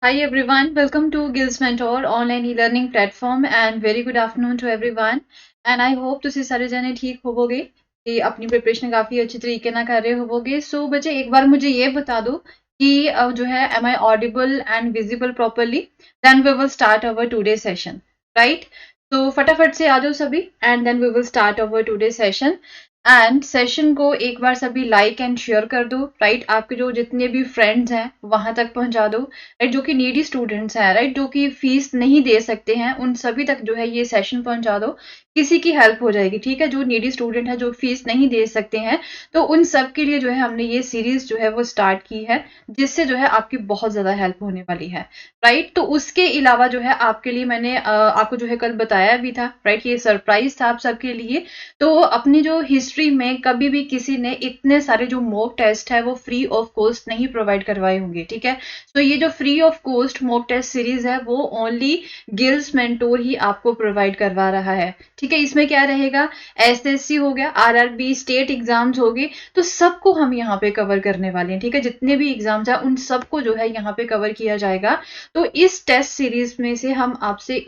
Hi everyone, welcome to Gills Mentor online e-learning platform and very good afternoon to everyone. And I hope ਤੁਸੀਂ ਸਾਰੇ जने ठीक होवोगे कि अपनी प्रिपरेशन काफी अच्छी तरीके ना कर रहे होवोगे. सो बच्चे एक बार मुझे ये बता दो कि जो है am I audible and visible properly? Then we will start our today session, right? तो फटाफट से आ जाओ सभी and then we will start our today session. And session को एक बार सभी लाइक एंड शेयर कर दो, राइट? आपके जो जितने भी फ्रेंड्स हैं वहां तक पहुंचा दो, राइट? जो कि नीडी स्टूडेंट्स हैं, राइट? जो कि फीस नहीं दे सकते हैं, उन सभी तक जो है ये सेशन पहुंचा दो. किसी की हेल्प हो जाएगी, ठीक है? जो नीडी स्टूडेंट है, जो फीस नहीं दे सकते हैं, तो उन सब के लिए जो है हमने ये सीरीज जो है वो स्टार्ट की है, जिससे जो है आपकी बहुत ज्यादा हेल्प होने वाली है, राइट? तो उसके अलावा जो है आपके लिए मैंने आपको जो है कल बताया भी था, राइट? ये सरप्राइज था आप सबके लिए. तो अपनी जो हिस्ट्री में कभी भी किसी ने इतने सारे जो मॉक टेस्ट है वो फ्री ऑफ कॉस्ट नहीं प्रोवाइड करवाए होंगे, ठीक है? तो ये जो free of cost mock test series है वो ओनली गिल्स मेंटोर ही आपको प्रोवाइड करवा रहा है, ठीक है? इसमें क्या रहेगा, एसएससी हो गया, आरआरबी, स्टेट एग्जाम्स हो गए, तो सबको हम यहाँ पे कवर करने वाले हैं, ठीक है? जितने भी एग्जाम्स है उन सबको जो है यहाँ पे कवर किया जाएगा. तो इस टेस्ट सीरीज में से हम आपसे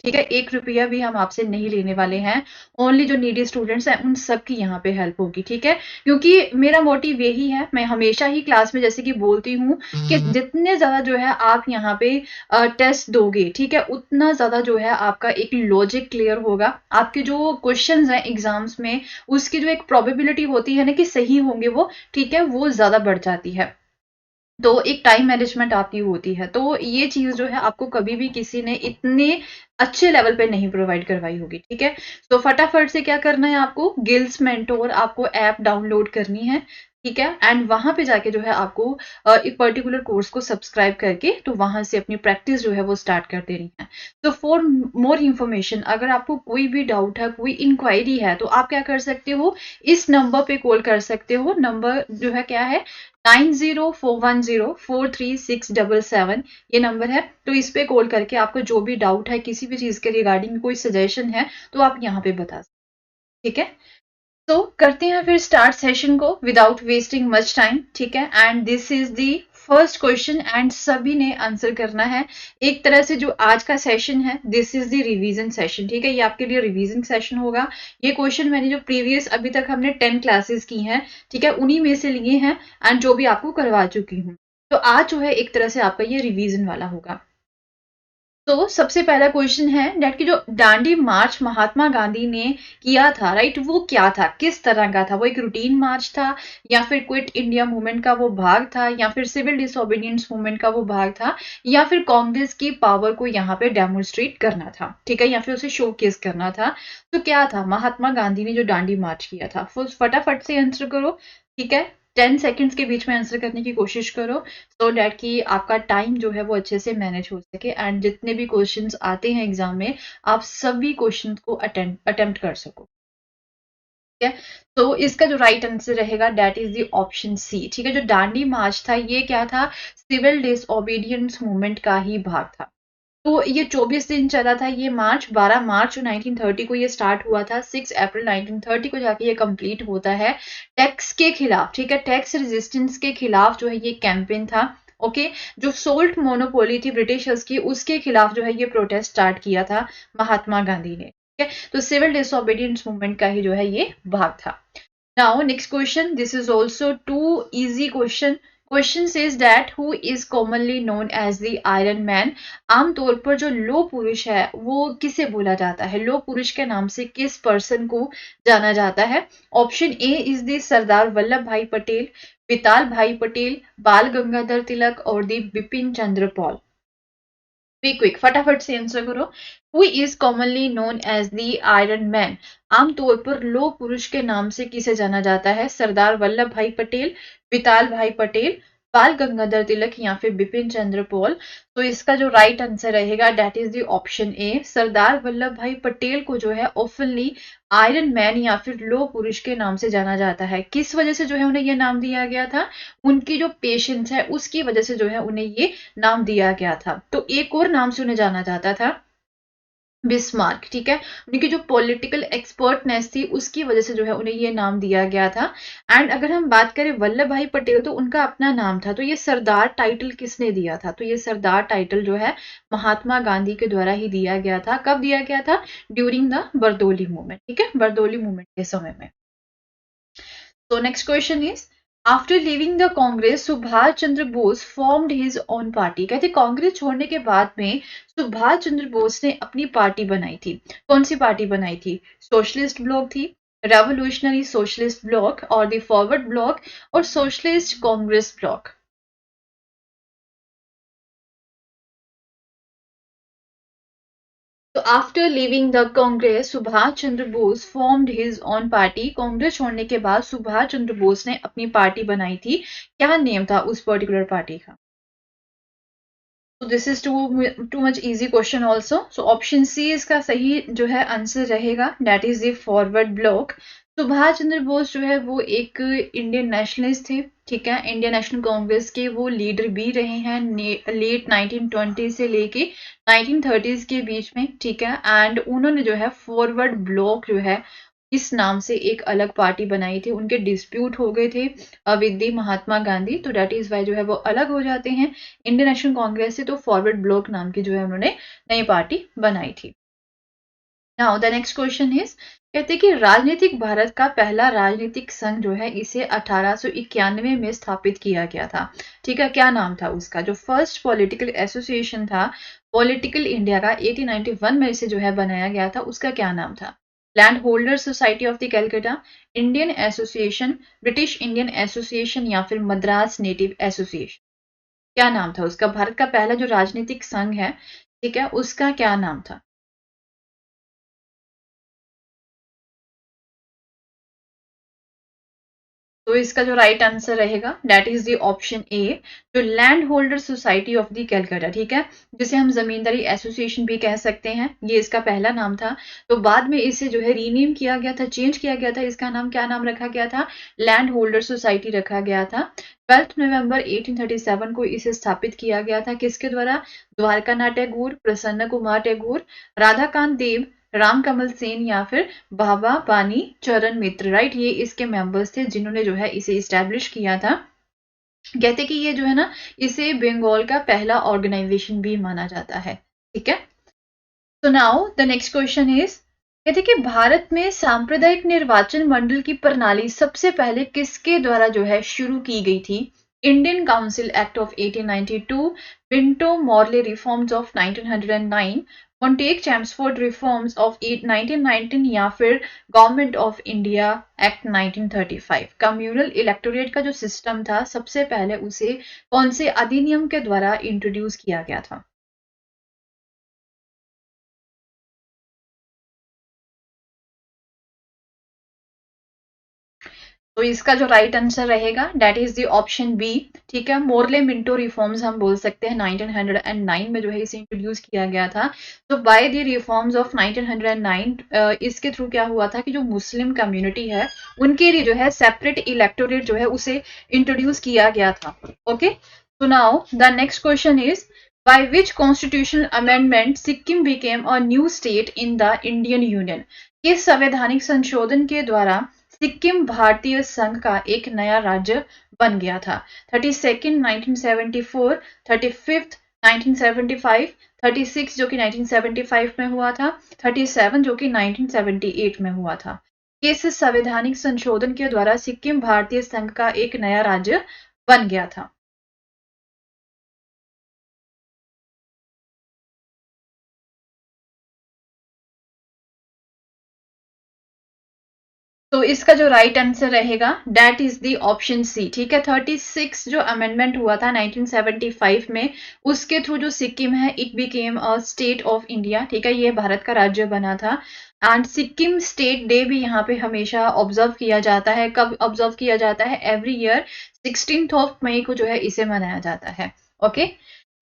ठीक है, 1 रुपया भी हम आपसे नहीं लेने वाले हैं. ओनली जो नीडी स्टूडेंट्स हैं उन सब की यहाँ पे हेल्प होगी, ठीक है? क्योंकि मेरा मोटिव यही है, मैं हमेशा ही क्लास में जैसे कि बोलती हूँ कि जितने ज्यादा जो है आप यहाँ पे टेस्ट दोगे, ठीक है, उतना ज्यादा जो है आपका एक लॉजिक क्लियर होगा. आपके जो क्वेश्चंस हैं एग्जाम्स में उसकी जो एक प्रोबेबिलिटी होती है ना कि सही होंगे वो, ठीक है, वो ज्यादा बढ़ जाती है. तो एक टाइम मैनेजमेंट आपकी होती है. तो ये चीज जो है आपको कभी भी किसी ने इतने अच्छे लेवल पे नहीं प्रोवाइड करवाई होगी, ठीक है? तो फटाफट से क्या करना है, आपको गिल्स मेंटोर आपको ऐप डाउनलोड करनी है, ठीक है? एंड वहां पे जाके जो है आपको एक पर्टिकुलर कोर्स को सब्सक्राइब करके तो वहां से अपनी प्रैक्टिस जो है वो स्टार्ट कर देनी है. तो फॉर मोर इन्फॉर्मेशन, अगर आपको कोई भी डाउट है, कोई इंक्वायरी है, तो आप क्या कर सकते हो, इस नंबर पे कॉल कर सकते हो. नंबर जो है क्या है, 9041043677 ये नंबर है. तो इस पे कॉल करके आपको जो भी डाउट है, किसी भी चीज के रिगार्डिंग कोई सजेशन है, तो आप यहाँ पे बता सकते, ठीक है? तो करते हैं फिर स्टार्ट सेशन को विदाउट वेस्टिंग मच टाइम, ठीक है? And this is the first question and सभी ने आंसर करना है. एक तरह से जो आज का सेशन है this is the revision session, ठीक है? ये आपके लिए रिवीजन सेशन होगा. ये क्वेश्चन मैंने जो प्रीवियस अभी तक हमने 10 क्लासेस की हैं, ठीक है, उन्हीं में से लिए हैं एंड जो भी आपको करवा चुकी हूँ. तो आज जो है एक तरह से आपका ये रिवीजन वाला होगा. तो सबसे पहला क्वेश्चन है डेट की जो दांडी मार्च महात्मा गांधी ने किया था, राइट, वो क्या था, किस तरह का था? वो एक रूटीन मार्च था, या फिर क्विट इंडिया मूवमेंट का वो भाग था, या फिर सिविल डिसोबीडियंस मूवमेंट का वो भाग था, या फिर कांग्रेस की पावर को यहाँ पे डेमोन्स्ट्रेट करना था, ठीक है, या फिर उसे शोकेस करना था? तो क्या था महात्मा गांधी ने जो दांडी मार्च किया था? फटाफट से आंसर करो, ठीक है? 10 सेकेंड्स के बीच में आंसर करने की कोशिश करो, सो डैट कि आपका टाइम जो है वो अच्छे से मैनेज हो सके एंड जितने भी क्वेश्चंस आते हैं एग्जाम में आप सभी क्वेश्चंस को अटेम्प्ट कर सको, ठीक है? तो इसका जो राइट आंसर रहेगा that is the option C, ठीक है? जो दांडी मार्च था ये क्या था, सिविल डिसओबीडियंस मूवमेंट का ही भाग था. तो ये 24 दिन चला था ये मार्च. 12 मार्च 1930 को ये स्टार्ट हुआ था, 6 अप्रैल 1930 को जाके ये कंप्लीट होता है. टैक्स के खिलाफ, ठीक है, टैक्स रेजिस्टेंस के खिलाफ जो है ये कैंपेन था. ओके, जो सोल्ट मोनोपोली थी ब्रिटिशर्स की उसके खिलाफ जो है ये प्रोटेस्ट स्टार्ट किया था महात्मा गांधी ने, ठीक है? तो सिविल डिसोबीडियंस मूवमेंट का ही जो है ये भाग था. Now next question, this is also too easy question. Question says that who is commonly known as the iron man. आमतौर पर जो लो पुरुष है वो किसे बोला जाता है, लो पुरुष के नाम से किस पर्सन को जाना जाता है? Option A is the Sardar Vallabh भाई पटेल, पिताल भाई पटेल, बाल गंगाधर तिलक और D Bipin Chandra Pal. Be quick, फटाफट से आंसर करो. Who is commonly known as the iron man. आमतौर पर लोह पुरुष के नाम से किसे जाना जाता है? सरदार वल्लभ भाई पटेल, विताल भाई पटेल, बाल गंगाधर तिलक या फिर बिपिन चंद्र पॉल. तो इसका जो राइट आंसर रहेगा that is the option A. Sardar Vallabh भाई पटेल को जो है ओफनली आयरन मैन या फिर लोह पुरुष के नाम से जाना जाता है. किस वजह से जो है उन्हें यह नाम दिया गया था? उनकी जो पेशेंस है उसकी वजह से जो है उन्हें ये नाम दिया गया था. तो एक और नाम से उन्हें जाना जाता था, बिस्मार्क, ठीक है। उनकी जो पॉलिटिकल एक्सपर्टनेस थी उसकी वजह से जो है उन्हें ये नाम दिया गया था। एंड अगर हम बात करें वल्लभ भाई पटेल, तो उनका अपना नाम था। तो ये सरदार टाइटल किसने दिया था? तो ये सरदार टाइटल जो है महात्मा गांधी के द्वारा ही दिया गया था। कब दिया गया था? ड्यूरिंग द बरदौली मूवमेंट, ठीक है, बरदौली मूवमेंट के समय में। So next question is, after leaving the Congress, Subhash Chandra Bose formed his own party। कहते कांग्रेस छोड़ने के बाद में सुभाष चंद्र बोस ने अपनी पार्टी बनाई थी। कौन सी पार्टी बनाई थी? सोशलिस्ट ब्लॉक थी, रेवोल्यूशनरी सोशलिस्ट ब्लॉक और द फॉरवर्ड ब्लॉक और सोशलिस्ट कांग्रेस ब्लॉक। तो after living the Congress Subhash Chandra Bose formed his on party. Congress छोड़ने के बाद सुभाष चंद्र बोस ने अपनी पार्टी बनाई थी। क्या नेम था उस पर्टिकुलर पार्टी का? तो this is too much easy question also. So option C इसका सही जो है आंसर रहेगा, that is the forward block. Subhash Chandra Bose जो है वो एक इंडियन नेशनलिस्ट थे, ठीक है। इंडियन नेशनल कांग्रेस के वो लीडर भी रहे हैं लेट 1920 से लेके 1930s के बीच में, ठीक है। एंड उन्होंने जो है फॉरवर्ड ब्लॉक जो है इस नाम से एक अलग पार्टी बनाई थी। उनके डिस्प्यूट हो गए थे विद द महात्मा गांधी, तो डेट इज वाई जो है वो अलग हो जाते हैं इंडियन नेशनल कांग्रेस से। तो फॉरवर्ड ब्लॉक नाम की जो है उन्होंने नई पार्टी बनाई थी। Now the next question is, कहते हैं कि राजनीतिक भारत का पहला राजनीतिक संघ जो है इसे 1891 में स्थापित किया गया था, ठीक है। क्या नाम था उसका? जो फर्स्ट पॉलिटिकल एसोसिएशन था पॉलिटिकल इंडिया का 1891 में इसे जो है बनाया गया था, उसका क्या नाम था? Land holder society of the Calcutta, Indian association, British Indian association या फिर मद्रास नेटिव एसोसिएशन। क्या नाम था उसका? भारत का पहला जो राजनीतिक संघ है, ठीक है, उसका क्या नाम था? तो इसका जो राइट आंसर रहेगा that is the option A, जो land holder society of the Calcutta, ठीक है, जिसे हम जमींदारी एसोसिएशन भी कह सकते हैं, ये इसका पहला नाम था। तो बाद में इसे जो है रीनेम किया गया था, चेंज किया गया था। इसका नाम क्या नाम रखा गया था? लैंड होल्डर सोसाइटी रखा गया था। 12 नवंबर 1837 को इसे स्थापित किया गया था। किसके द्वारा? द्वारकानाथ टैगोर, प्रसन्न कुमार टैगोर, राधाकांत देव, राम कमल सेन या फिर बाबा पानी चरण मित्र, राइट। ये इसके मेंबर्स थे जिन्होंने जो है इसे इस्टेब्लिश किया था। कहते कि ये जो है ना, इसे बंगाल का पहला ऑर्गेनाइजेशन भी माना जाता है, ठीक है। तो now the next question is, कहते कि भारत में सांप्रदायिक निर्वाचन मंडल की प्रणाली सबसे पहले किसके द्वारा जो है शुरू की गई थी? Indian council act of 1892, Minto Morley reforms of 1909, Montagu Chelmsford reforms of 1919 या फिर government of India act 1935। Communal electorate का जो सिस्टम था सबसे पहले उसे कौन से अधिनियम के द्वारा इंट्रोड्यूस किया गया था? तो इसका जो राइट आंसर रहेगा that is the option B, ठीक है। मोरले मिंटो रिफॉर्म्स हम बोल सकते हैं 1909 में जो है इसे इंट्रोड्यूस किया गया था। तो बाय द रिफॉर्म्स ऑफ 1909 इसके थ्रू क्या हुआ था कि जो मुस्लिम कम्युनिटी है उनके लिए जो है सेपरेट इलेक्टोरेट जो है उसे इंट्रोड्यूस किया गया था। ओके, तो now the next question is, by which constitutional amendment Sikkim became a new state in the Indian Union। किस संवैधानिक संशोधन के द्वारा सिक्किम भारतीय संघ का एक नया राज्य बन गया था? 32nd 1974, 35th 1975, 36 जो कि 1975 में हुआ था, 37 जो कि 1978 में हुआ था। किस संवैधानिक संशोधन के द्वारा सिक्किम भारतीय संघ का एक नया राज्य बन गया था? तो इसका जो राइट आंसर रहेगा that is the option C, ठीक है। 36 जो अमेंडमेंट हुआ था 1975 में, उसके थ्रू जो सिक्किम है it became a state of India, ठीक है, ये भारत का राज्य बना था। एंड सिक्किम स्टेट डे भी यहाँ पे हमेशा ऑब्जर्व किया जाता है। कब ऑब्जर्व किया जाता है? Every year 16th of May को जो है इसे मनाया जाता है। Okay,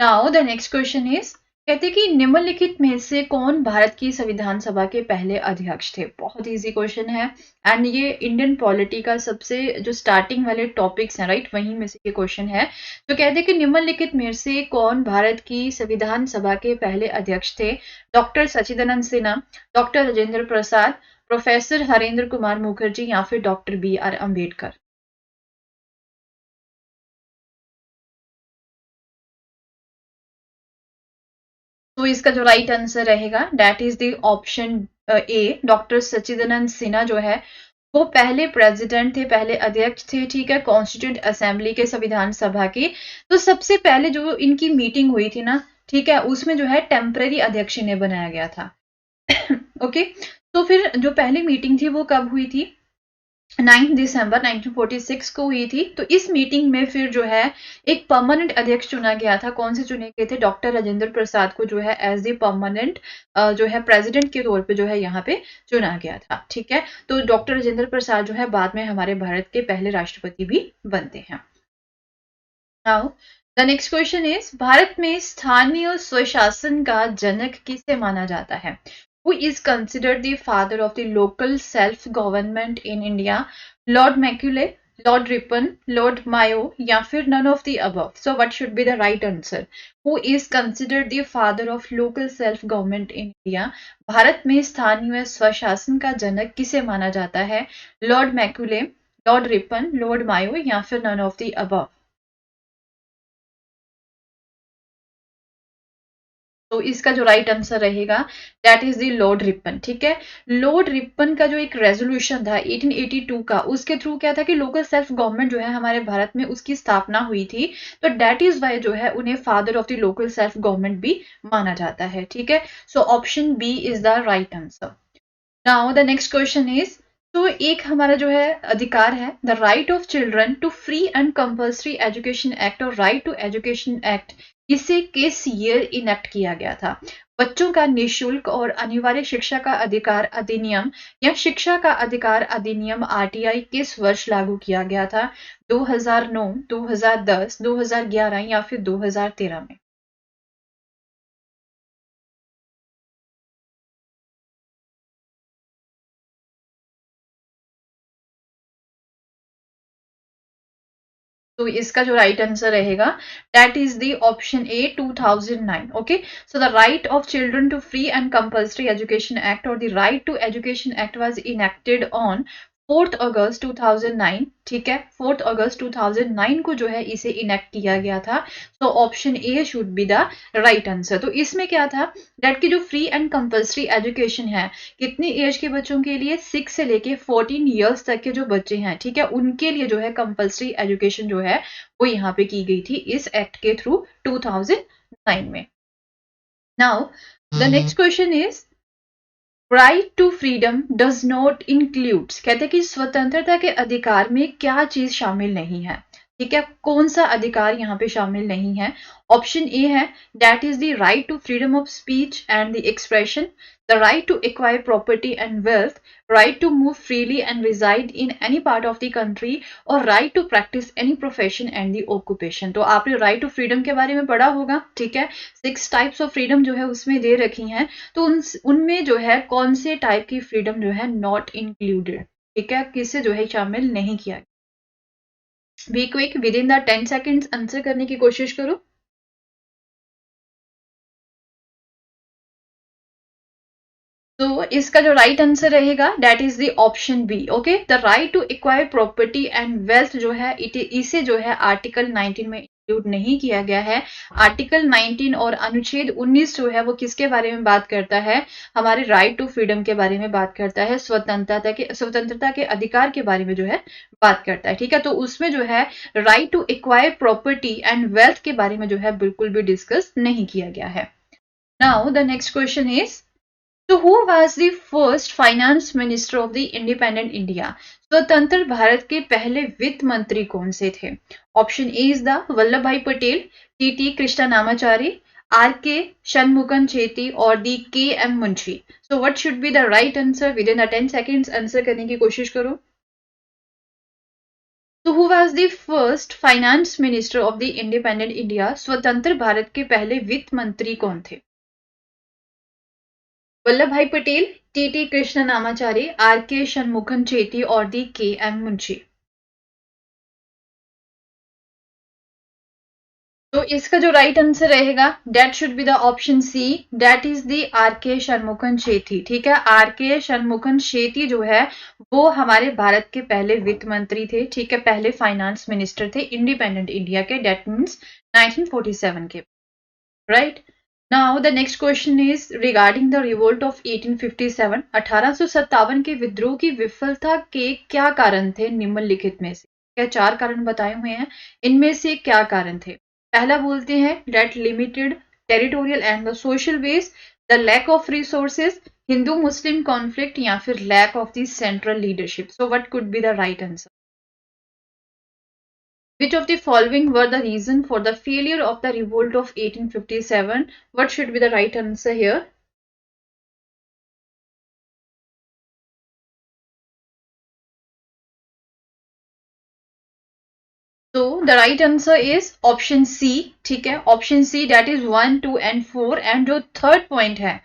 now the next question is, कहते कि निम्नलिखित में से कौन भारत की संविधान सभा के पहले अध्यक्ष थे? बहुत इजी क्वेश्चन है एंड ये इंडियन पॉलिटी का सबसे जो स्टार्टिंग वाले टॉपिक्स हैं, राइट, वहीं में से ये क्वेश्चन है। तो कहते कि निम्नलिखित में से कौन भारत की संविधान सभा के पहले अध्यक्ष थे? Doctor Sachchidanand Sinha, doctor Rajendra Prasad, professor Harendra Kumar Mukherjee या फिर डॉक्टर BR अम्बेडकर। तो इसका जो राइट आंसर रहेगा that is the option A, doctor Sachchidanand Sinha जो है वो पहले प्रेसिडेंट थे, पहले अध्यक्ष थे, ठीक है, कॉन्स्टिट्यूंट असेंबली के संविधान सभा की। तो सबसे पहले जो इनकी मीटिंग हुई थी ना, ठीक है, उसमें जो है टेम्पररी अध्यक्ष इन्हें बनाया गया था। ओके, तो फिर जो पहली मीटिंग थी वो कब हुई थी? 9 दिसंबर 1946 को हुई थी। तो इस मीटिंग में फिर जो है एक परमानेंट अध्यक्ष चुना गया था। कौन से चुने गए थे? डॉक्टर राजेंद्र प्रसाद को जो है एज द परमानेंट जो है प्रेसिडेंट के तौर पे जो है यहाँ पे चुना गया था, ठीक है। तो डॉक्टर राजेंद्र प्रसाद जो है बाद में हमारे भारत के पहले राष्ट्रपति भी बनते हैं। Now the next question is, Bharat में स्थानीय स्वशासन का जनक किसे माना जाता है? Who is considered the father of the local self-government in India? Lord Macaulay, Lord Ripon, Lord Mayo या फिर none of the above? So what should be the right answer? Who is considered the father of local self-government in India? Bharat में स्थानीय स्वशासन का जनक किसे माना जाता है? Lord Macaulay, lord Ripon, lord Mayo या फिर none of the above? तो इसका जो राइट आंसर रहेगा that is the lord Ripon, ठीक है। लॉर्ड रिपन का जो एक रेजोल्यूशन था 1882 का, उसके थ्रू क्या था कि लोकल सेल्फ गवर्नमेंट जो है हमारे भारत में उसकी स्थापना हुई थी। तो दैट इज वाई जो है उन्हें father of the local self government भी माना जाता है, ठीक है। So option B is the right answer. Now the next question is, तो एक हमारा जो है अधिकार है the right of children to free and compulsory education act और राइट टू एजुकेशन एक्ट, इसे किस ईयर इनेक्ट किया गया था? बच्चों का निशुल्क और अनिवार्य शिक्षा का अधिकार अधिनियम या शिक्षा का अधिकार अधिनियम RTI किस वर्ष लागू किया गया था? 2009, 2010, 2011 या फिर 2013 में? तो इसका जो राइट आंसर रहेगा that is the option A 2009। Okay, so the right of children to free and compulsory education act और the right to education act was enacted on 4 अगस्त 2009, ठीक है, 4 अगस्त 2009 को जो है इसे इनेक्ट किया गया था। So option A should be the right answer. तो इसमें क्या था दैट की जो फ्री एंड कंपल्सरी एजुकेशन है कितनी एज के बच्चों के लिए? 6 से लेके 14 ईयर्स तक के जो बच्चे हैं, ठीक है, उनके लिए जो है कंपल्सरी एजुकेशन जो है वो यहाँ पे की गई थी इस एक्ट के थ्रू 2009 में। Now the next question is, right to freedom does not include, कहते हैं कि स्वतंत्रता के अधिकार में क्या चीज शामिल नहीं है, ठीक है, कौन सा अधिकार यहाँ पे शामिल नहीं है? ऑप्शन ए है that is the right to freedom of speech and the expression, the right to acquire property and wealth, right to move freely and reside in any part of the country और right to practice any profession and the occupation. तो आपने right to freedom के बारे में पढ़ा होगा, ठीक है, 6 टाइप्स ऑफ फ्रीडम जो है उसमें दे रखी हैं। तो उनमें जो है कौन से टाइप की फ्रीडम जो है नॉट इंक्लूडेड, ठीक है, किसे जो है शामिल नहीं किया? Be quick, within the 10 seconds answer करने की कोशिश करो। तो इसका जो राइट आंसर रहेगा that is the option B. Okay, the right to acquire property and wealth जो है इसे जो है आर्टिकल 19 में इंक्लूड नहीं किया गया है। आर्टिकल 19 और अनुच्छेद 19 जो है वो किसके बारे में बात करता है? हमारे राइट टू फ्रीडम के बारे में बात करता है, स्वतंत्रता के अधिकार के बारे में जो है बात करता है, ठीक है। तो उसमें जो है right to acquire property and wealth के बारे में जो है बिल्कुल भी डिस्कस नहीं किया गया है। Now the next question is, तो who was the first finance minister of the independent India? स्वतंत्र भारत के पहले वित्त मंत्री कौन से थे? Option A is the Vallabh भाई पटेल, TT कृष्णमाचारी, RK शनमुगम चेट्टी और the KM Munshi. So what should be the right answer? Within the 10 seconds answer करने की कोशिश करो। तो who was the first finance minister of the independent India? स्वतंत्र भारत के पहले वित्त मंत्री कौन थे? वल्लभ भाई पटेल, टी कृष्णनामाचारी, आर.के. शनमुखम चेट्टी और दी के.एम. मुंशी। तो इसका जो राइट आंसर रहेगा that should be the option C, that is the R K. Shanmukham Chetty. ठीक है, आर.के. शनमुखम चेट्टी जो है वो हमारे भारत के पहले वित्त मंत्री थे। ठीक है, पहले फाइनेंस मिनिस्टर थे इंडिपेंडेंट इंडिया के, दैट मीन्स 1947 के, right. Now the next question is regarding the revolt of 1857। 1857 के विद्रोह की विफलता के क्या कारण थे निम्नलिखित में से? क्या चार कारण बताए हुए हैं, इनमें से क्या कारण थे? पहला बोलते हैं that limited territorial and the social base, the lack of resources, Hindu Muslim conflict, या फिर lack of the central leadership. So what could be the right answer? Which of the following were the reason for the failure of the revolt of 1857? What should be the right answer here? So the right answer is option C. ठीक है, option C, that is 1, 2 and 4, and जो third point है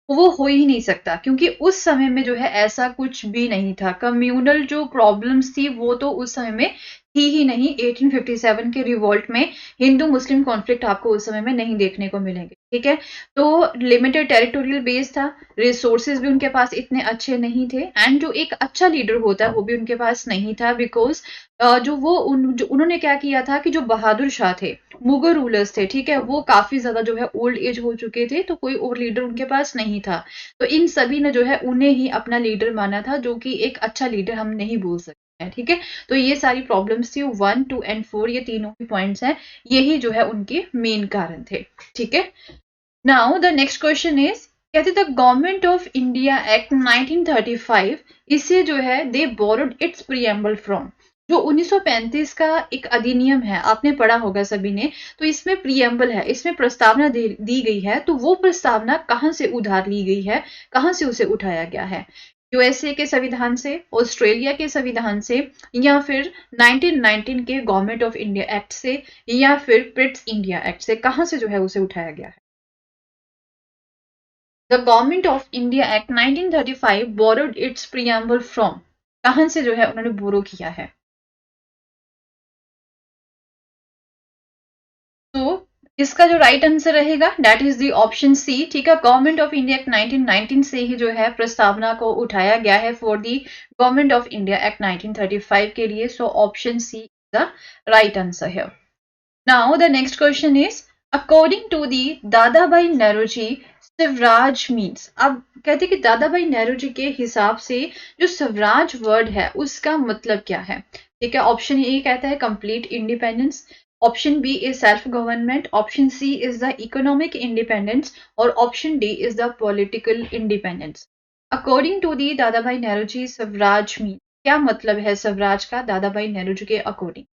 वो हो ही नहीं सकता, क्योंकि उस समय में जो है ऐसा कुछ भी नहीं था। कम्युनल जो प्रॉब्लम्स थी वो तो उस समय में थी ही नहीं। 1857 के रिवोल्ट में हिंदू मुस्लिम कॉन्फ्लिक्ट आपको उस समय में नहीं देखने को मिलेंगे। ठीक है, तो लिमिटेड टेरिटोरियल बेस था, रिसोर्सेज भी उनके पास इतने अच्छे नहीं थे, एंड जो एक अच्छा लीडर होता है वो भी उनके पास नहीं था, बिकॉज जो उन्होंने क्या किया था कि जो बहादुर शाह थे, मुगल रूलर्स थे, ठीक है, वो काफी ज्यादा जो है ओल्ड एज हो चुके थे, तो कोई और लीडर उनके पास नहीं था। तो इन सभी ने जो है उन्हें ही अपना लीडर माना था, जो कि एक अच्छा लीडर हम नहीं बोल सकते हैं। ठीक है, तो ये सारी प्रॉब्लम्स थी, 1, 2 एंड 4 ये तीनों ही पॉइंट्स हैं, यही जो है उनके मेन कारण थे। ठीक है, now the next question is, कहते the government of India act 1935, इसे जो है they borrowed its preamble from. जो 1935 का एक अधिनियम है, आपने पढ़ा होगा सभी ने, तो इसमें प्रीएम्बल है, इसमें प्रस्तावना दी गई है, तो वो प्रस्तावना कहाँ से उधार ली गई है, कहाँ से उसे उठाया गया है? यूएसए के संविधान से, ऑस्ट्रेलिया के संविधान से, या फिर 1919 के गवर्नमेंट ऑफ इंडिया एक्ट से, या फिर ब्रिट्स इंडिया एक्ट से, कहाँ से जो है उसे उठाया गया है? The government of India act 1935 borrowed its preamble from, कहां से जो है उन्होंने बोरो किया है? तो इसका जो राइट आंसर रहेगा that is the option C. ठीक है, गवर्नमेंट ऑफ इंडिया एक्ट 1919 से ही जो है प्रस्तावना को उठाया गया है for the government of India act 1935 के लिए। So option C is the right answer है। Now the next question is, according to the Dadabhai Naoroji Swaraj means. अब कहते हैं कि दादा भाई नौरोजी के हिसाब से जो स्वराज वर्ड है उसका मतलब क्या है? ठीक है, ऑप्शन ए कहता है complete independence, option B is self government, option C is the economic independence, और option D is the political independence. According to the Dadabhai Naoroji Swaraj mean, क्या मतलब है स्वराज का दादा भाई नौरोजी के अकॉर्डिंग?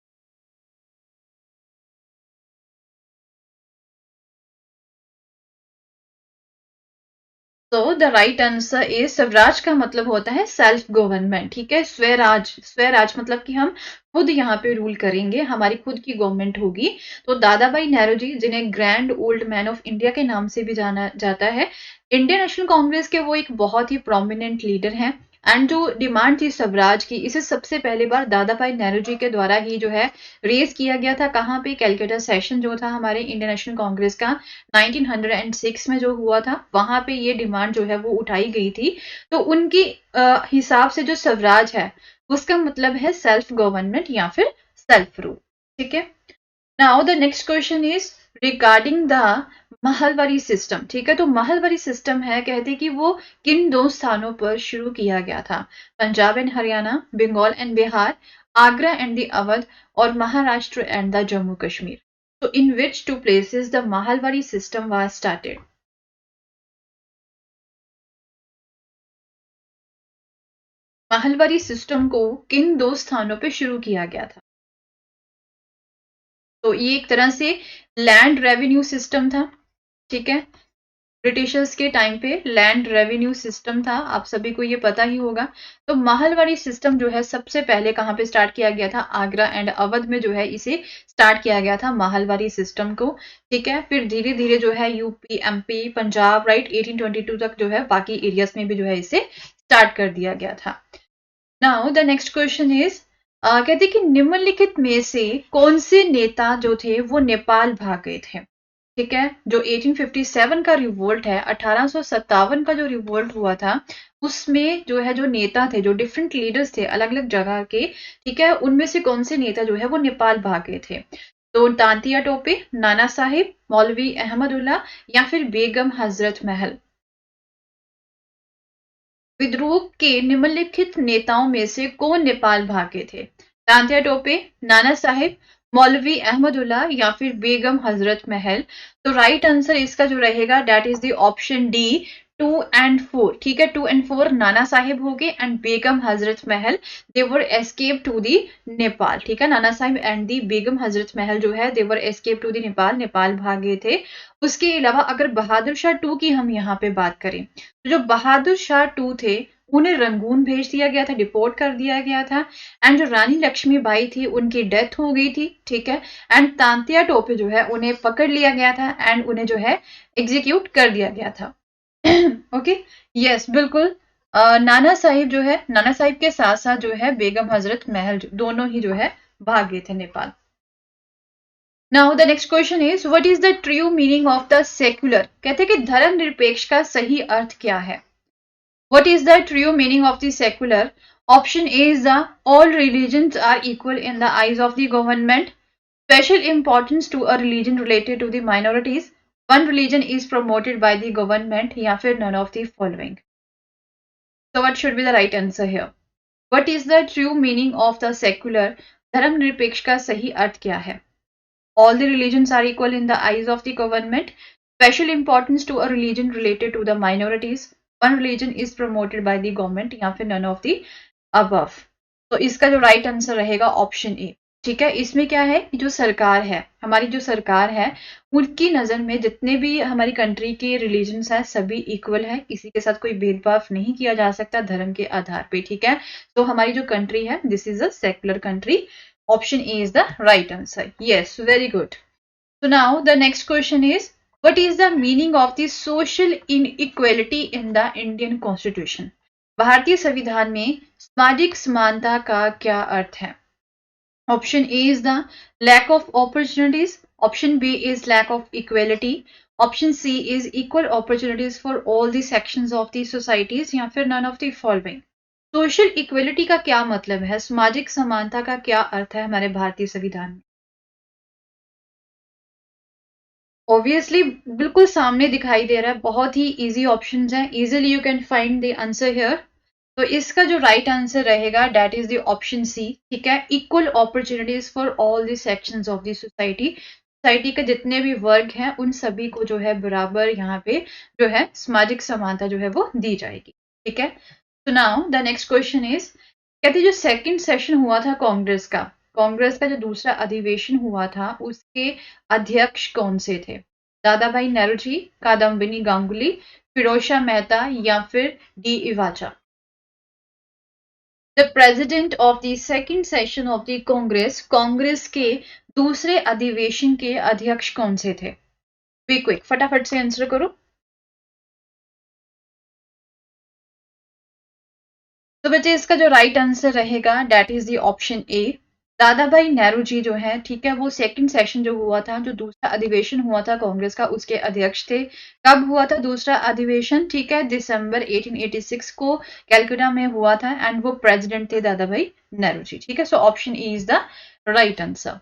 तो the right answer is, Swaraj का मतलब होता है सेल्फ गवर्नमेंट। ठीक है, स्वराज, स्वराज मतलब कि हम खुद यहाँ पे रूल करेंगे, हमारी खुद की गवर्नमेंट होगी। तो दादा भाई नौरोजी, जिन्हें grand old man of India के नाम से भी जाना जाता है, इंडियन नेशनल कांग्रेस के वो एक बहुत ही प्रोमिनेंट लीडर हैं, एंड जो डिमांड थी स्वराज की, इसे सबसे पहली बार दादा भाई नौरोजी के द्वारा ही जो है रेज किया गया था। कहाँ पे? कैलकाटा सेशन जो था हमारे इंडियन नेशनल कांग्रेस का 1906 में जो हुआ था, वहां पे ये डिमांड जो है वो उठाई गई थी। तो उनकी हिसाब से जो स्वराज है उसका मतलब है सेल्फ गवर्नमेंट या फिर सेल्फ रूल। ठीक है, now the next question is regarding the Mahalwari system. ठीक है, तो महलवारी सिस्टम है, कहते हैं कि वो किन दो स्थानों पर शुरू किया गया था? Punjab and Haryana, Bengal and Bihar, Agra and the Awadh, और महाराष्ट्र एंड द जम्मू कश्मीर। तो in which two places the Mahalwari system was started? Mahalwari system को किन दो स्थानों पे शुरू किया गया था? तो ये एक तरह से लैंड रेवेन्यू सिस्टम था। ठीक है, ब्रिटिशर्स के टाइम पे लैंड रेवेन्यू सिस्टम था, आप सभी को ये पता ही होगा। तो महलवारी सिस्टम जो है सबसे पहले कहाँ पे स्टार्ट किया गया था? आगरा एंड अवध में जो है इसे स्टार्ट किया गया था महलवारी सिस्टम को। ठीक है, फिर धीरे धीरे जो है यूपी, एमपी, पंजाब, राइट, 1822 तक जो है बाकी एरियाज में भी जो है इसे स्टार्ट कर दिया गया था। Now the next question is, कहते कि निम्नलिखित में से कौन से नेता जो थे वो नेपाल भाग गए थे? ठीक है, जो 1857 का रिवोल्ट है, 1857 का जो रिवोल्ट हुआ था, उसमें जो है जो नेता थे, जो डिफरेंट लीडर्स थे अलग अलग जगह के, ठीक है, उनमें से कौन से नेता जो है वो नेपाल भाग गए थे? तो तांतिया टोपे, नाना साहिब, मौलवी अहमदुल्ला या फिर बेगम हजरत महल। विद्रोह के निम्नलिखित नेताओं में से कौन नेपाल भागे थे? तांत्या टोपे, नाना साहिब, मौलवी अहमदुल्ला या फिर बेगम हजरत महल। तो राइट आंसर इसका जो रहेगा that is the option D, 2 and 4। ठीक है, 2 and 4 नाना साहिब हो गए and Begum Hazrat Mahal, they were escaped to the Nepal. ठीक है, नाना साहिब एंड दी बेगम हजरत महल जो है they were escaped to the Nepal, Nepal भागे थे। उसके अलावा अगर बहादुर शाह 2 की हम यहाँ पे बात करें, तो जो बहादुर शाह 2 थे उन्हें रंगून भेज दिया गया था, डिपोर्ट कर दिया गया था। एंड जो रानी लक्ष्मीबाई थी उनकी डेथ हो गई थी। ठीक है, एंड तांतिया टोपे जो है उन्हें पकड़ लिया गया था एंड उन्हें जो है एग्जीक्यूट कर दिया गया था। ओके, यस, बिल्कुल। नाना साहिब जो है, नाना साहिब के साथ साथ जो है बेगम हजरत महल दोनों ही जो है भाग गए थे Nepal. Now the next question is, what is the true meaning of the secular? कहते हैं कि धर्मनिरपेक्ष का सही अर्थ क्या है? What is the true meaning of the secular? Option A is the all religions are equal in the eyes of the government, special importance to a religion related to the minorities, one religion is promoted by the government या फिर none of the following. So what should be the right answer here? What is the true meaning of the secular? धर्मनिरपेक्ष का सही अर्थ क्या है? All the religions are equal in the eyes of the government, special importance to a religion related to the minorities, one religion is promoted by the government या फिर none of the above. तो इसका जो right answer रहेगा option A. ठीक है, इसमें क्या है, जो सरकार है, हमारी जो सरकार है, उनकी नज़र में जितने भी हमारी कंट्री के रिलीजन्स हैं सभी इक्वल है, किसी के साथ कोई भेदभाव नहीं किया जा सकता धर्म के आधार पे। ठीक है, तो हमारी जो कंट्री है this is a secular country. Option A is the right answer. Yes, very good. So now the next question is, what is the meaning of the social inequality in the Indian Constitution? भारतीय संविधान में सामाजिक समानता का क्या अर्थ है? Option A is the lack of opportunities. Option B is lack of equality. Option C is equal opportunities for all the sections of the societies या फिर none of the following. Social equality का क्या मतलब है? सामाजिक समानता का क्या अर्थ है हमारे भारतीय संविधान में? ऑब्वियसली बिल्कुल सामने दिखाई दे रहा है, बहुत ही इजी ऑप्शंस हैं, easily you can find the answer here. तो इसका जो राइट आंसर रहेगा that is the option C. ठीक है, equal opportunities for all the sections of the society, society के जितने भी वर्ग हैं उन सभी को जो है बराबर यहाँ पे जो है सामाजिक समानता जो है वो दी जाएगी। ठीक है, तो now the next question is, कहते जो सेकंड सेशन हुआ था कांग्रेस का जो दूसरा अधिवेशन हुआ था उसके अध्यक्ष कौन से थे? दादा भाई नेहरू जी, कादम्बिनी गांगुली, फिरोज शाह मेहता या फिर D Wacha. The president of the second session of the Congress के दूसरे अधिवेशन के अध्यक्ष कौन से थे? बी क्विक, फटाफट से आंसर करो। तो बच्चे इसका जो राइट आंसर रहेगा दैट इज द ऑप्शन ए, दादा भाई नेहरू जी जो है, ठीक है, वो सेकंड सेशन जो हुआ था, जो दूसरा अधिवेशन हुआ था कांग्रेस का, उसके अध्यक्ष थे। कब हुआ था दूसरा अधिवेशन? ठीक है, दिसंबर 1886 को कैलकाटा में हुआ था एंड वो प्रेसिडेंट थे दादा भाई नेहरू जी। ठीक है, so option A is the right answer.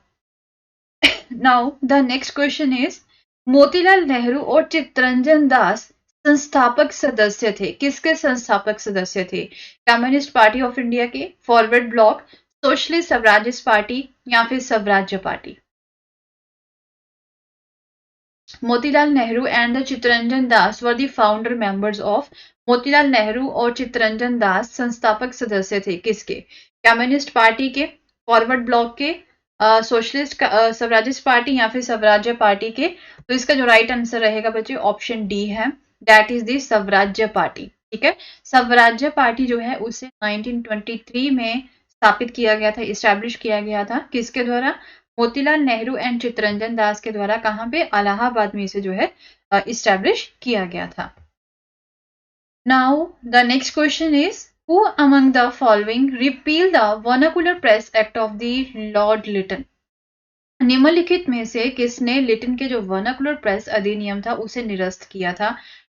Now the next question is, Motilal Nehru और चित्तरंजन दास संस्थापक सदस्य थे, किसके संस्थापक सदस्य थे? कम्युनिस्ट पार्टी ऑफ इंडिया के, फॉरवर्ड ब्लॉक, सोशलिस्ट स्वराज्यist पार्टी या फिर स्वराज्य party. Motilal Nehru and the Chittaranjan Das were the founder members of, Motilal Nehru और चित्तरंजन दास संस्थापक सदस्य थे किसके? कम्युनिस्ट पार्टी के, फॉरवर्ड ब्लॉक के, सोशलिस्ट स्वराज्यist पार्टी या फिर स्वराज्य पार्टी के। तो इसका जो राइट आंसर रहेगा बच्चे ऑप्शन डी है, दैट इज द स्वराज्य पार्टी। ठीक है, स्वराज्य पार्टी जो है उसे 1923 में स्थापित किया गया था, इस्टेब्लिश किया गया था। किसके द्वारा? मोतीलाल नेहरू एंड चित्तरंजन दास के द्वारा। कहाँ पे? इलाहाबाद में इसे जो है इस्टेब्लिश किया गया था। Now the next question is who among the following repeal the vernacular press act of the lord Lytton? निम्नलिखित में से किसने लिटन के जो वर्नाकुलर प्रेस अधिनियम था उसे निरस्त किया था?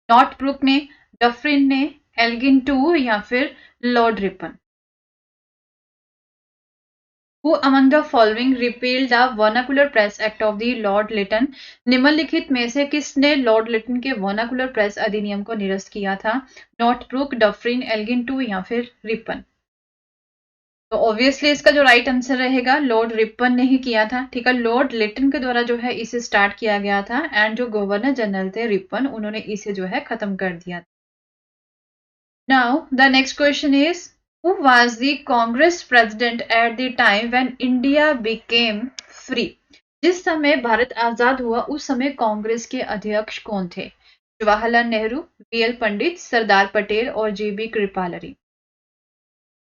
नॉर्थ ब्रुक ने, डफरिन ने, एल्गिन टू या फिर Lord Ripon? Who among the following repealed the vernacular press act of the Lord Lytton? निम्नलिखित में से किसने लॉर्ड लिटन के वर्नाकुलर प्रेस अधिनियम को निरस्त किया था? Northbrook, Dufferin, Elgin two या फिर रिपन? तो ऑब्वियसली इसका जो राइट आंसर रहेगा लॉर्ड रिपन ने ही किया था। ठीक है, लॉर्ड लिटन के द्वारा जो है इसे स्टार्ट किया गया था एंड जो गवर्नर जनरल थे रिपन, उन्होंने इसे जो है खत्म कर दिया। Now the next question is Who was the Congress president at the time when India became free? जिस समय भारत आजाद हुआ उस समय कांग्रेस के अध्यक्ष कौन थे? जवाहरलाल नेहरू, बीएल पंडित, सरदार पटेल और जेबी कृपालरी?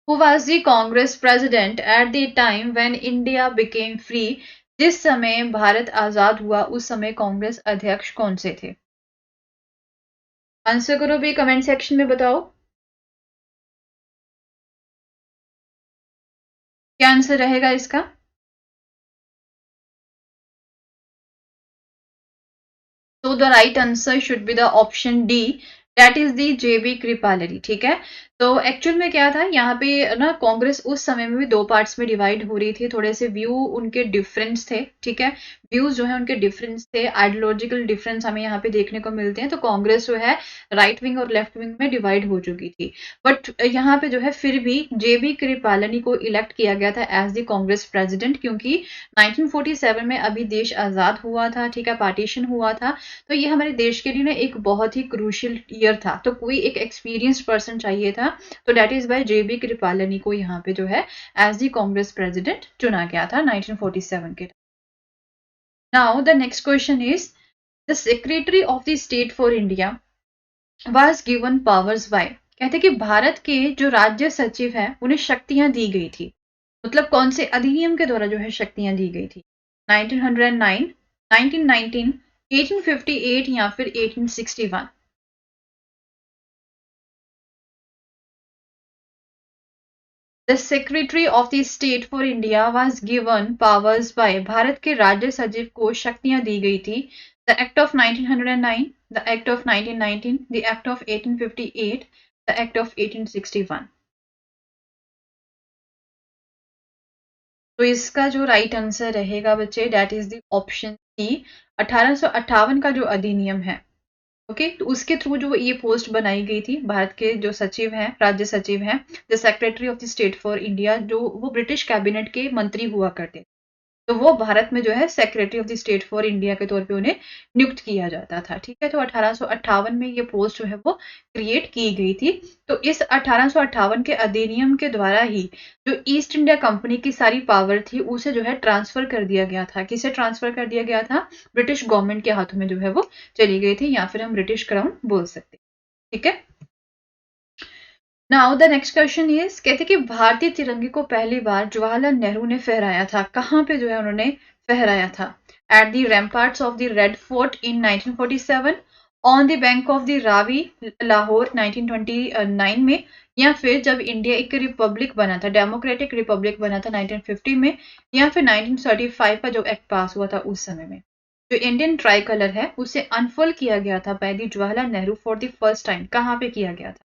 Who was the Congress president at the time when India became free? जिस समय भारत आजाद हुआ उस समय कांग्रेस अध्यक्ष कौन से थे? आंसर करो भी, कमेंट सेक्शन में बताओ क्या आंसर रहेगा इसका। So the right answer should be the option D, that is the JB कृपालरी। ठीक है, तो एक्चुअल में क्या था यहाँ पे ना, कांग्रेस उस समय में भी दो पार्ट्स में डिवाइड हो रही थी। थोड़े से व्यू उनके डिफरेंस थे। ठीक है, व्यूज जो है उनके डिफरेंस थे, आइडियोलॉजिकल डिफरेंस हमें यहाँ पे देखने को मिलते हैं। तो कांग्रेस जो है राइट विंग और लेफ्ट विंग में डिवाइड हो चुकी थी, बट यहाँ पे जो है फिर भी जेबी कृपालनी को इलेक्ट किया गया था एज द कांग्रेस प्रेसिडेंट, क्योंकि 1947 में अभी देश आजाद हुआ था। ठीक है, पार्टीशन हुआ था, तो ये हमारे देश के लिए ना एक बहुत ही क्रूशियल ईयर था। तो कोई एक एक्सपीरियंस्ड पर्सन चाहिए था, तो डेट इज बाय जेबी कृपालनी को यहाँ पे जो है एज द कांग्रेस प्रेसिडेंट चुना गया था 1947 के। Now the next question is the secretary of the state for India was given powers by? कहते कि भारत के जो राज्य सचिव है उन्हें शक्तियां दी गई थी, मतलब कौन से अधिनियम के द्वारा जो है शक्तियां दी गई थी? 1909, 1919, 1858 या फिर 1861? The Secretary of the State for India was given powers by, Bharat के राज्य सचिव को शक्तियां दी गई थी। The Act of 1909, the Act of 1919, the Act of 1858, the Act of 1861? तो इसका जो राइट आंसर रहेगा बच्चे that is the option C, 1858 का जो अधिनियम है। ओके, तो उसके थ्रू जो ये पोस्ट बनाई गई थी, भारत के जो सचिव हैं, राज्य सचिव हैं, the secretary of the state for India, जो वो ब्रिटिश कैबिनेट के मंत्री हुआ करते, तो वो भारत में जो है secretary of the state for India के तौर पे उन्हें नियुक्त किया जाता था। ठीक है, तो 1858 में ये पोस्ट जो है वो क्रिएट की गई थी। तो इस 1858 के अधिनियम के द्वारा ही जो ईस्ट इंडिया कंपनी की सारी पावर थी उसे जो है ट्रांसफर कर दिया गया था। किसे ट्रांसफर कर दिया गया था? ब्रिटिश गवर्नमेंट के हाथों में जो है वो चली गई थी, या फिर हम ब्रिटिश क्राउन बोल सकते। ठीक है, now the next question is, कहते कि भारतीय तिरंगे को पहली बार जवाहरलाल नेहरू ने फहराया था। कहाँ पे जो है उन्होंने फहराया था? At the ramparts of the red fort in 1947, on the bank of the Ravi Lahore 1929 में, या फिर जब इंडिया एक रिपब्लिक बना था, डेमोक्रेटिक रिपब्लिक बना था 1950 में, या फिर 1935 का जो एक्ट पास हुआ था उस समय में जो इंडियन ट्राई कलर है उसे अनफोल्ड किया गया था by the Jawaharlal Nehru for the first time. कहाँ पे किया गया था?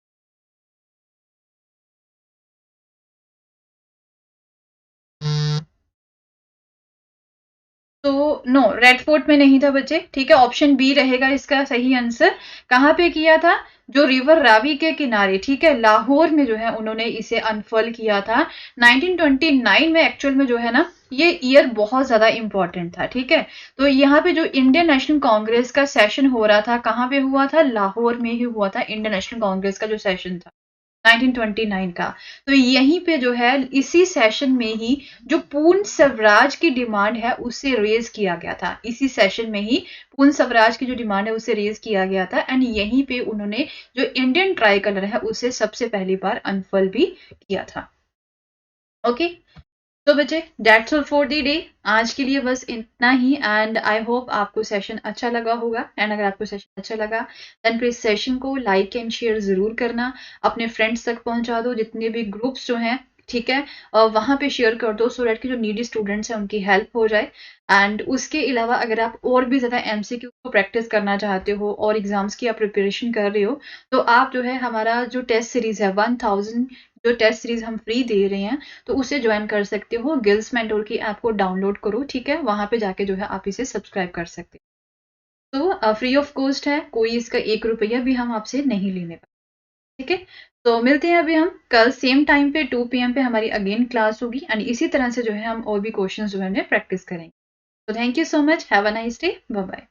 तो नो, रेड फोर्ट में नहीं था बच्चे। ठीक है, ऑप्शन बी रहेगा इसका सही आंसर। कहाँ पे किया था? जो रिवर रावी के किनारे, ठीक है, लाहौर में जो है उन्होंने इसे अनफर्ल किया था 1929 में। एक्चुअल में जो है ना ये ईयर बहुत ज्यादा इंपॉर्टेंट था। ठीक है, तो यहाँ पे जो इंडियन नेशनल कांग्रेस का सेशन हो रहा था, कहाँ पे हुआ था? लाहौर में ही हुआ था इंडियन नेशनल कांग्रेस का जो सेशन था। 1929 का। तो यहीं पे जो है इसी सेशन में ही जो पूर्ण स्वराज की डिमांड है उसे रेज किया गया था। इसी सेशन में ही पूर्ण स्वराज की जो डिमांड है उसे रेज किया गया था एंड यहीं पे उन्होंने जो इंडियन ट्राई कलर है उसे सबसे पहली बार अनफल भी किया था। ओके, तो बच्चे that's all for the day. आज के लिए बस इतना ही एंड आई होप आपको सेशन अच्छा लगा होगा एंड अगर आपको सेशन अच्छा लगा देन प्लीज सेशन को लाइक एंड शेयर जरूर करना, अपने फ्रेंड्स तक पहुंचा दो, जितने भी ग्रुप्स जो हैं ठीक है वहां पे शेयर कर दो सो दैट कि जो नीडी स्टूडेंट्स हैं उनकी हेल्प हो जाए। एंड उसके अलावा अगर आप और भी ज़्यादा एमसीक्यू को प्रैक्टिस करना चाहते हो और एग्जाम्स की आप प्रिपरेशन कर रहे हो तो आप जो है हमारा जो टेस्ट सीरीज है 1000 जो टेस्ट सीरीज हम फ्री दे रहे हैं तो उसे ज्वाइन कर सकते हो। गिल्स मेंटोर की ऐप को डाउनलोड करो, ठीक है, वहां पे जाके जो है आप इसे सब्सक्राइब कर सकते हो। तो फ्री ऑफ कॉस्ट है, कोई इसका 1 रुपया भी हम आपसे नहीं लेने पाए, ठीक है। तो मिलते हैं अभी हम कल सेम टाइम पे 2 PM पे हमारी अगेन क्लास होगी एंड इसी तरह से जो है हम और भी क्वेश्चंस जो है प्रैक्टिस करेंगे। तो thank you so much, have a nice day, bye bye.